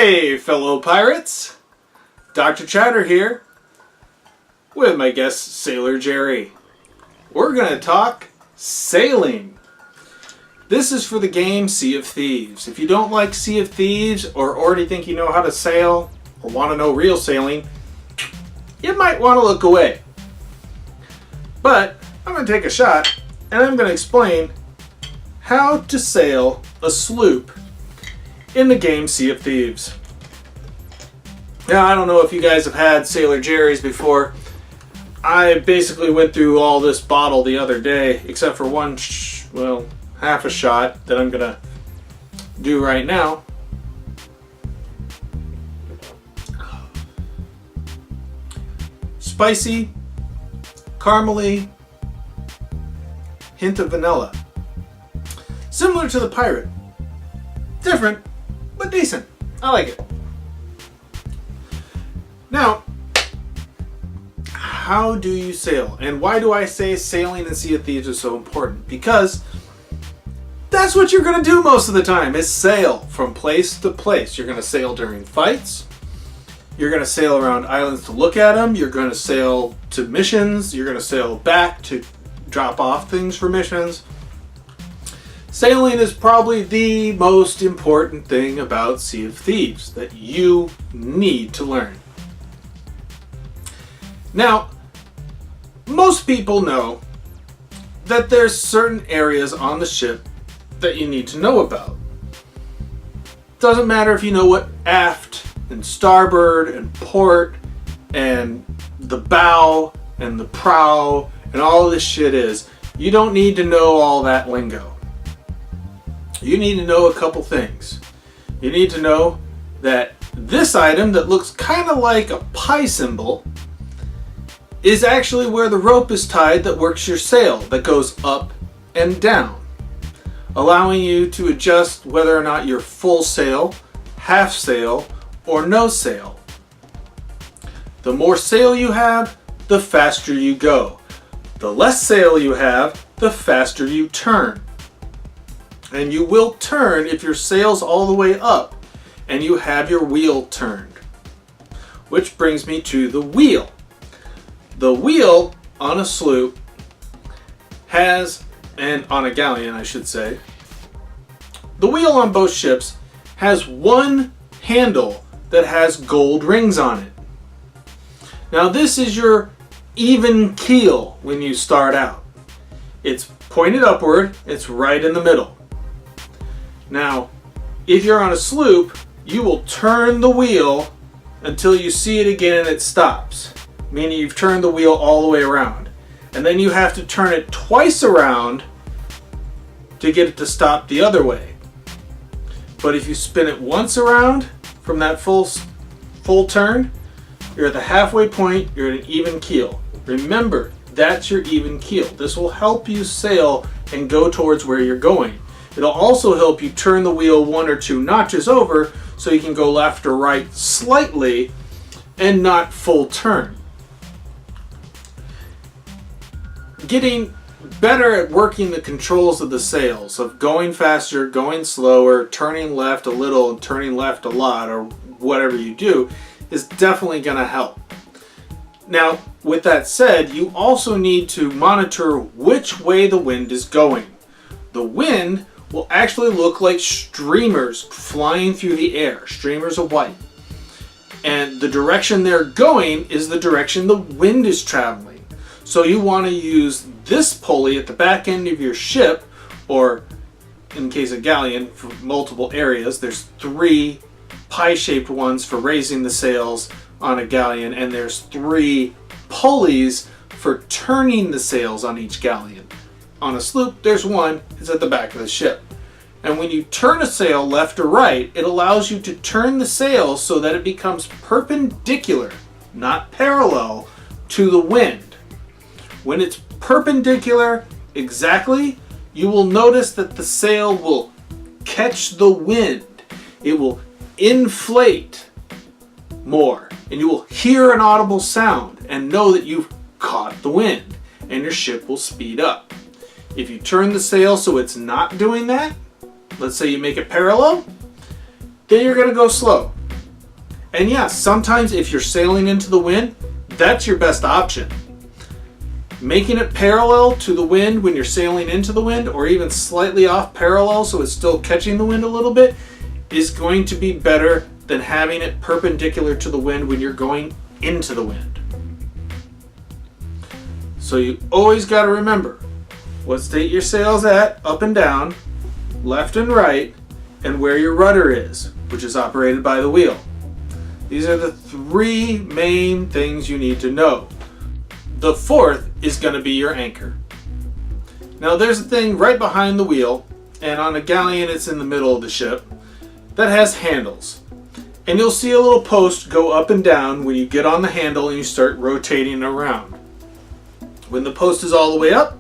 Hey, fellow pirates! Dr. Chatter here with my guest, Sailor Jerry. We're going to talk sailing. This is for the game Sea of Thieves. If you don't like Sea of Thieves or already think you know how to sail or want to know real sailing, you might want to look away. But I'm going to take a shot and I'm going to explain how to sail a sloop in the game Sea of Thieves. Now, I don't know if you guys have had Sailor Jerry's before. I basically went through all this bottle the other day, except for half a shot that I'm gonna do right now. Spicy, caramely, hint of vanilla. Similar to the Pirate. Different, but decent. I like it. Now, how do you sail? And why do I say sailing in Sea of Thieves is so important? Because that's what you're going to do most of the time, is sail from place to place. You're going to sail during fights. You're going to sail around islands to look at them. You're going to sail to missions. You're going to sail back to drop off things for missions. Sailing is probably the most important thing about Sea of Thieves that you need to learn. Now, most people know that there's certain areas on the ship that you need to know about. Doesn't matter if you know what aft and starboard and port and the bow and the prow and all this shit is. You don't need to know all that lingo. You need to know a couple things. You need to know that this item that looks kind of like a pi symbol is actually where the rope is tied that works your sail, that goes up and down, allowing you to adjust whether or not you're full sail, half sail, or no sail. The more sail you have, the faster you go. The less sail you have, the faster you turn. And you will turn if your sail's all the way up and you have your wheel turned. Which brings me to the wheel. The wheel on a sloop has, and on a galleon I should say, the wheel on both ships has one handle that has gold rings on it. Now this is your even keel when you start out. It's pointed upward, it's right in the middle. Now, if you're on a sloop, you will turn the wheel until you see it again and it stops. Meaning you've turned the wheel all the way around. And then you have to turn it twice around to get it to stop the other way. But if you spin it once around from that full turn, you're at the halfway point, you're at an even keel. Remember, that's your even keel. This will help you sail and go towards where you're going. It'll also help you turn the wheel one or two notches over so you can go left or right slightly and not full turn. Getting better at working the controls of the sails, of going faster, going slower, turning left a little and turning left a lot, or whatever you do, is definitely going to help. Now, with that said, you also need to monitor which way the wind is going. The wind will actually look like streamers flying through the air, streamers of white. And the direction they're going is the direction the wind is traveling. So you want to use this pulley at the back end of your ship, or in case of galleon, for multiple areas. There's 3 pie-shaped ones for raising the sails on a galleon, and there's 3 pulleys for turning the sails on each galleon. On a sloop, there's one, it's at the back of the ship. And when you turn a sail left or right, it allows you to turn the sail so that it becomes perpendicular, not parallel, to the wind. When it's perpendicular exactly, you will notice that the sail will catch the wind. It will inflate more, and you will hear an audible sound and know that you've caught the wind, and your ship will speed up. If you turn the sail so it's not doing that, let's say you make it parallel, then you're going to go slow. And yeah, sometimes if you're sailing into the wind, that's your best option. Making it parallel to the wind when you're sailing into the wind, or even slightly off parallel so it's still catching the wind a little bit, is going to be better than having it perpendicular to the wind when you're going into the wind. So you always got to remember what state your sail's at, up and down, left and right, and where your rudder is, which is operated by the wheel. These are the three main things you need to know. The fourth is going to be your anchor. Now there's a thing right behind the wheel, and on a galleon it's in the middle of the ship, that has handles. And you'll see a little post go up and down when you get on the handle and you start rotating around. When the post is all the way up,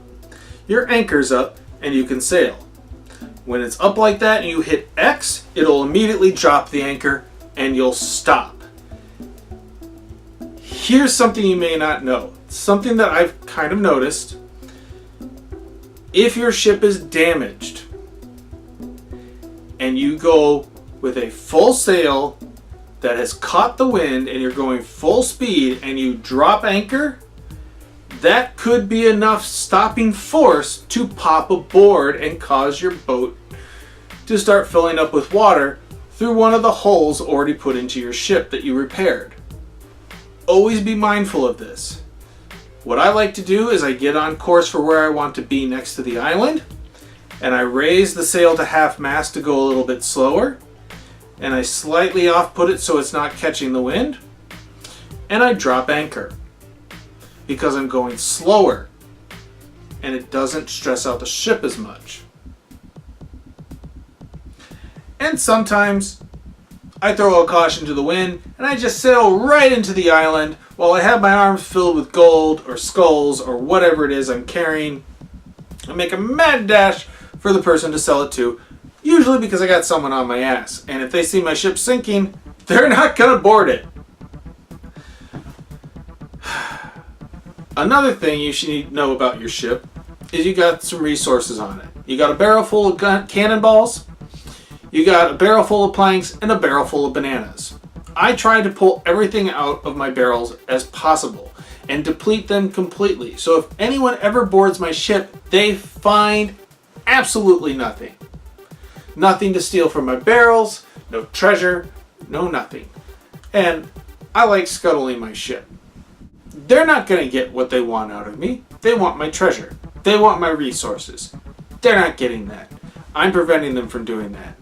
your anchor's up and you can sail. When it's up like that and you hit X, it'll immediately drop the anchor and you'll stop. Here's something you may not know. Something that I've kind of noticed. If your ship is damaged and you go with a full sail that has caught the wind and you're going full speed and you drop anchor, that could be enough stopping force to pop a board and cause your boat to start filling up with water through one of the holes already put into your ship that you repaired. Always be mindful of this. What I like to do is I get on course for where I want to be next to the island, and I raise the sail to half mast to go a little bit slower, and I slightly off put it so it's not catching the wind, and I drop anchor because I'm going slower and it doesn't stress out the ship as much. And sometimes I throw a caution to the wind and I just sail right into the island while I have my arms filled with gold or skulls or whatever it is I'm carrying, and make a mad dash for the person to sell it to, usually because I got someone on my ass, and if they see my ship sinking, they're not gonna board it. Another thing you should know about your ship is you got some resources on it. You got a barrel full of cannonballs, you got a barrel full of planks, and a barrel full of bananas. I try to pull everything out of my barrels as possible and deplete them completely. So if anyone ever boards my ship, they find absolutely nothing. Nothing to steal from my barrels, no treasure, no nothing. And I like scuttling my ship. They're not going to get what they want out of me. They want my treasure. They want my resources. They're not getting that. I'm preventing them from doing that.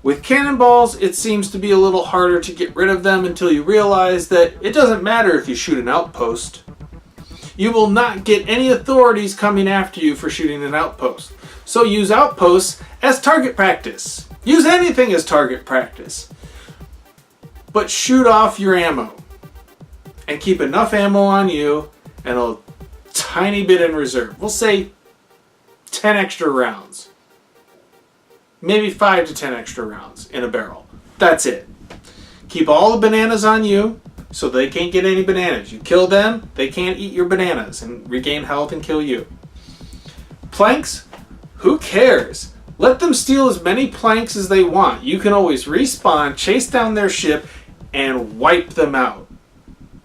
With cannonballs, it seems to be a little harder to get rid of them until you realize that it doesn't matter if you shoot an outpost. You will not get any authorities coming after you for shooting an outpost. So use outposts as target practice. Use anything as target practice. But shoot off your ammo. And keep enough ammo on you and a tiny bit in reserve. We'll say 10 extra rounds. Maybe 5 to 10 extra rounds in a barrel. That's it. Keep all the bananas on you so they can't get any bananas. You kill them, they can't eat your bananas and regain health and kill you. Planks? Who cares? Let them steal as many planks as they want. You can always respawn, chase down their ship, and wipe them out.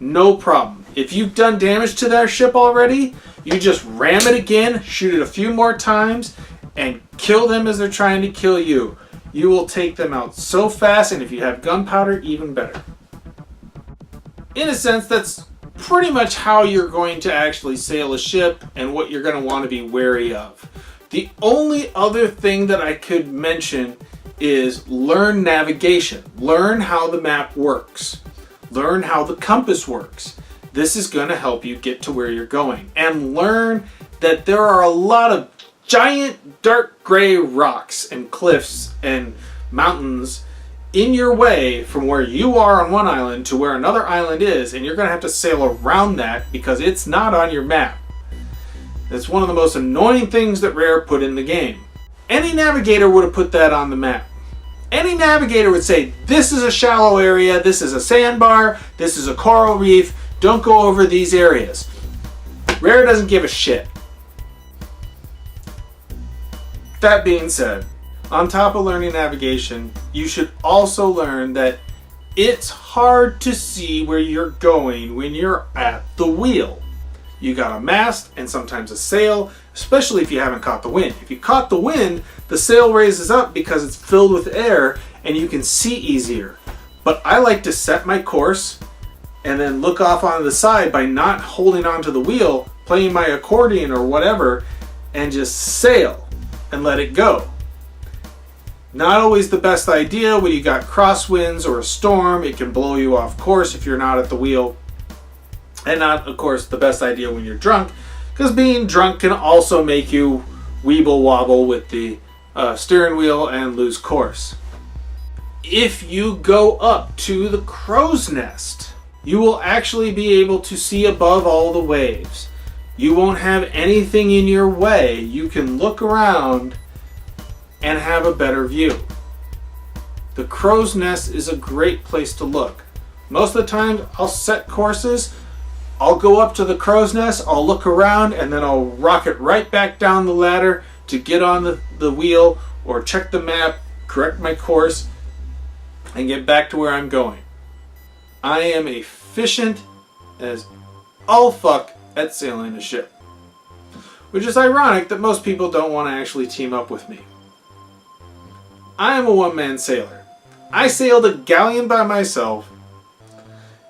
No problem. If you've done damage to their ship already, you just ram it again, shoot it a few more times, and kill them as they're trying to kill you. You will take them out so fast, and if you have gunpowder, even better. In a sense, that's pretty much how you're going to actually sail a ship and what you're going to want to be wary of. The only other thing that I could mention is learn navigation. Learn how the map works. Learn how the compass works. This is going to help you get to where you're going. And learn that there are a lot of giant dark gray rocks and cliffs and mountains in your way from where you are on one island to where another island is, and you're going to have to sail around that because it's not on your map. That's one of the most annoying things that Rare put in the game. Any navigator would have put that on the map. Any navigator would say, this is a shallow area, this is a sandbar, this is a coral reef, don't go over these areas. Rare doesn't give a shit. That being said, on top of learning navigation, you should also learn that It's hard to see where you're going when you're at the wheel. You got a mast and sometimes a sail, especially if you haven't caught the wind. If you caught the wind, the sail raises up because it's filled with air and you can see easier. But I like to set my course and then look off onto the side by not holding onto the wheel, playing my accordion or whatever, and just sail and let it go. Not always the best idea when you got crosswinds or a storm. It can blow you off course if you're not at the wheel. And not, of course, the best idea when you're drunk, because being drunk can also make you weeble wobble with the steering wheel and lose course. If you go up to the crow's nest, you will actually be able to see above all the waves. You won't have anything in your way. You can look around and have a better view. The crow's nest is a great place to look. Most of the time, I'll set courses, I'll go up to the crow's nest, I'll look around, and then I'll rocket right back down the ladder to get on the wheel or check the map, correct my course, and get back to where I'm going. I am efficient as all fuck at sailing a ship. Which is ironic that most people don't want to actually team up with me. I am a one-man sailor. I sailed a galleon by myself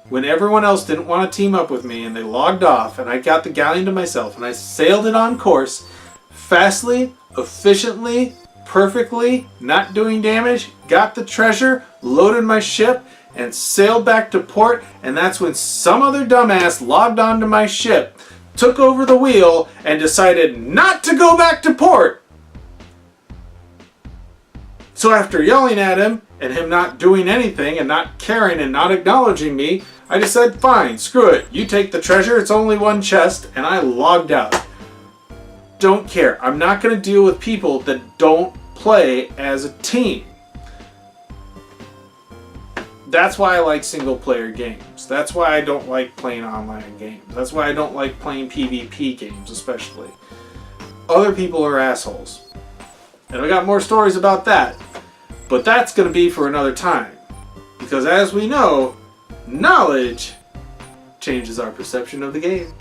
when everyone else didn't want to team up with me and they logged off, and I got the galleon to myself and I sailed it on course, fastly, efficiently, perfectly, not doing damage, got the treasure, loaded my ship, and sailed back to port. And that's when some other dumbass logged onto my ship, took over the wheel, and decided not to go back to port. So after yelling at him and him not doing anything and not caring and not acknowledging me, I just said, fine, screw it. You take the treasure, it's only one chest, and I logged out. Don't care. I'm not going to deal with people that don't play as a team. That's why I like single player games. That's why I don't like playing online games. That's why I don't like playing PvP games especially. Other people are assholes. And I got more stories about that. But that's going to be for another time. Because as we know, knowledge changes our perception of the game.